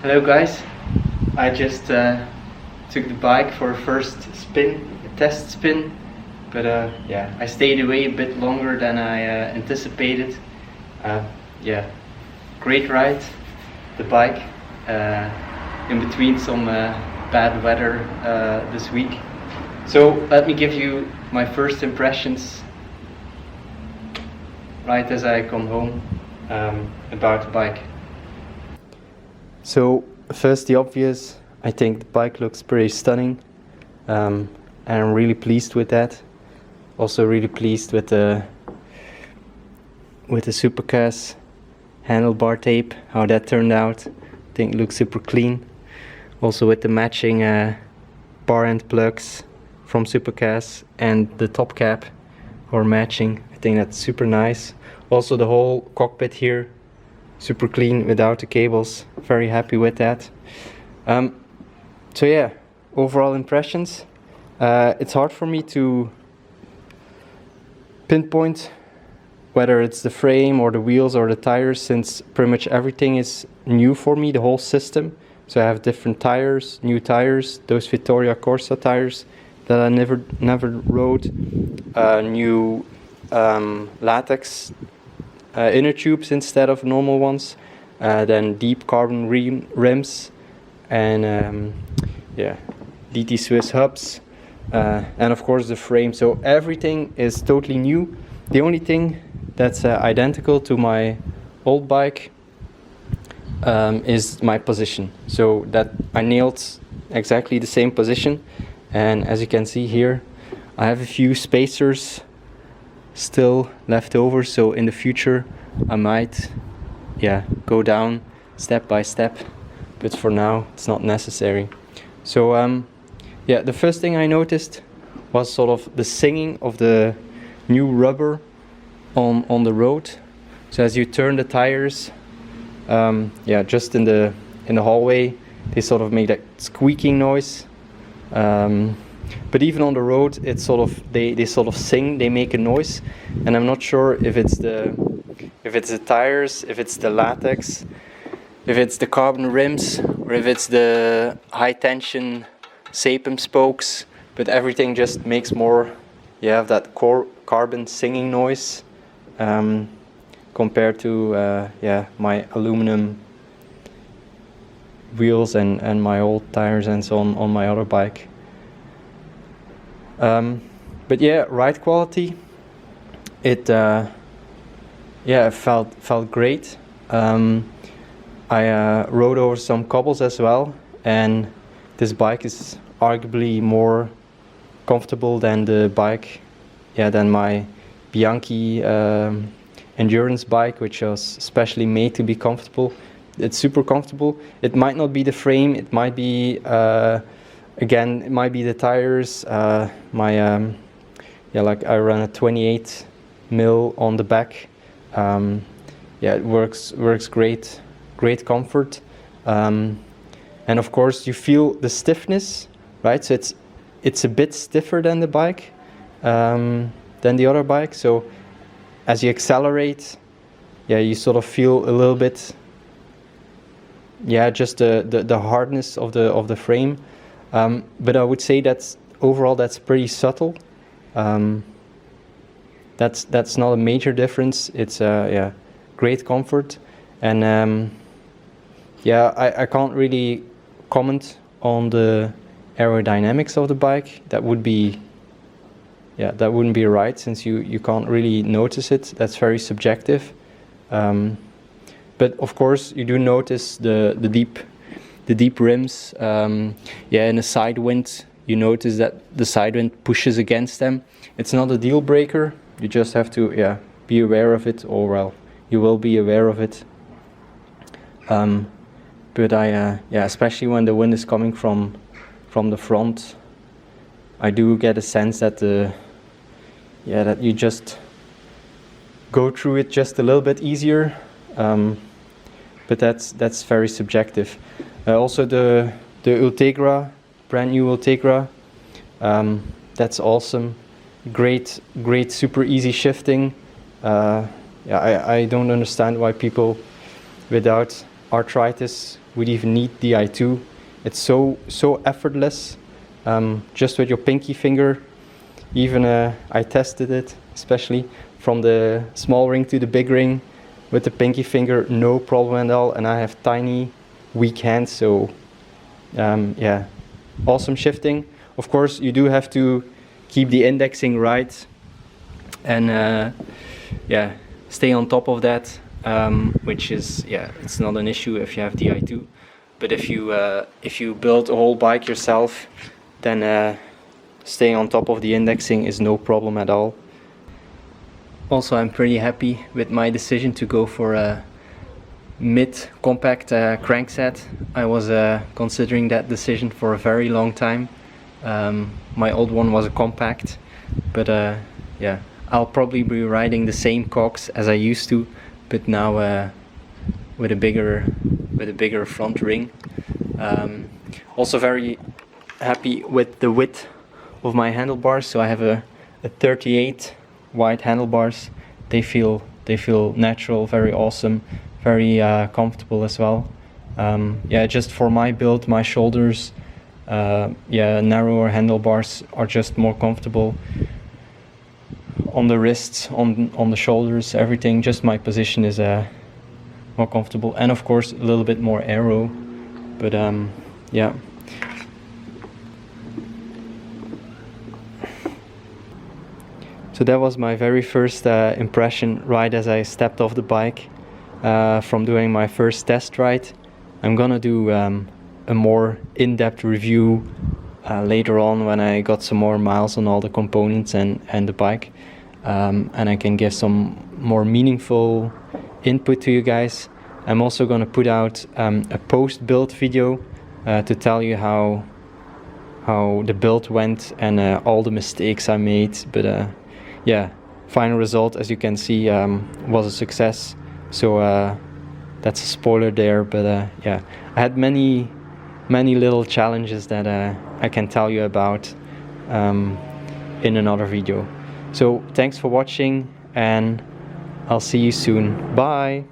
Hello guys, I just took the bike for a first spin, a test spin, but yeah, I stayed away a bit longer than I anticipated. Yeah, great ride, the bike, in between some bad weather this week. So let me give you my first impressions right as I come home about the bike. So first the obvious, I think the bike looks pretty stunning, and I'm really pleased with that. Also really pleased with the Supercas handlebar tape, how that turned out. I think it looks super clean. Also with the matching bar end plugs from Supercas and the top cap are matching. I think that's super nice. Also the whole cockpit here, super clean without the cables. Very happy with that. So yeah, overall impressions. It's hard for me to pinpoint whether it's the frame or the wheels or the tires, since pretty much everything is new for me, the whole system. So I have different tires, new tires, those Vittoria Corsa tires that I never rode, new latex inner tubes instead of normal ones, then deep carbon rims, and yeah, DT Swiss hubs, and of course the frame. So everything is totally new. The only thing that's identical to my old bike is my position. So that I nailed exactly the same position, and as you can see here, I have a few spacers still left over, so in the future I might go down step by step, but for now it's not necessary. So the first thing I noticed was sort of the singing of the new rubber on the road. So as you turn the tires, just in the hallway, they sort of make that squeaking noise. But even on the road, it's sort of they sort of sing, they make a noise, and I'm not sure if it's the tires, if it's the latex, if it's the carbon rims, or if it's the high tension Sapem spokes. But everything just makes more, you have that carbon singing noise compared to my aluminum wheels and my old tires and so on my other bike. But yeah, ride quality, it felt great. I rode over some cobbles as well, and this bike is arguably more comfortable than the bike, than my Bianchi endurance bike, which was specially made to be comfortable. It's super comfortable. It might not be the frame, it might be again, it might be the tires. Like I run a 28 mil on the back. It works great comfort. And of course you feel the stiffness, right? So it's a bit stiffer than the bike, than the other bike. So as you accelerate, you sort of feel a little bit, just the hardness of the frame. But I would say that's overall that's pretty subtle. That's not a major difference. It's great comfort, and I can't really comment on the aerodynamics of the bike. That wouldn't be right, since you can't really notice it. That's very subjective. But of course you do notice the deep rims. In a side wind, you notice that the side wind pushes against them. It's not a deal breaker. You just have to be aware of it, or well, you will be aware of it. But especially when the wind is coming from the front, I do get a sense that that you just go through it just a little bit easier. But that's very subjective. Also the Ultegra, brand new Ultegra, that's awesome. Great, super easy shifting. I don't understand why people without arthritis would even need the i2. It's so effortless, just with your pinky finger. Even I tested it, especially from the small ring to the big ring with the pinky finger, no problem at all. And I have tiny, weak hands, so yeah, awesome shifting. Of course, you do have to keep the indexing right, and yeah, stay on top of that, which is, yeah, it's not an issue if you have the i2. But if you build a whole bike yourself, then staying on top of the indexing is no problem at all. Also, I'm pretty happy with my decision to go for a mid-compact crankset. I was considering that decision for a very long time. My old one was a compact, but yeah, I'll probably be riding the same cogs as I used to, but now with a bigger front ring. Also very happy with the width of my handlebars. So I have a 38 wide handlebars. They feel natural, very awesome, very comfortable as well. Yeah, just for my build, my shoulders, yeah, narrower handlebars are just more comfortable. On the wrists, on the shoulders, everything, just my position is more comfortable, and of course a little bit more aero, but yeah. So that was my very first impression right as I stepped off the bike from doing my first test ride. I'm gonna do a more in-depth review later on when I got some more miles on all the components and the bike, and I can give some more meaningful input to you guys. I'm also gonna put out a post-build video to tell you how the build went and all the mistakes I made, but yeah, final result, as you can see, was a success. So that's a spoiler there, but yeah, I had many little challenges that I can tell you about in another video. So thanks for watching, and I'll see you soon. Bye.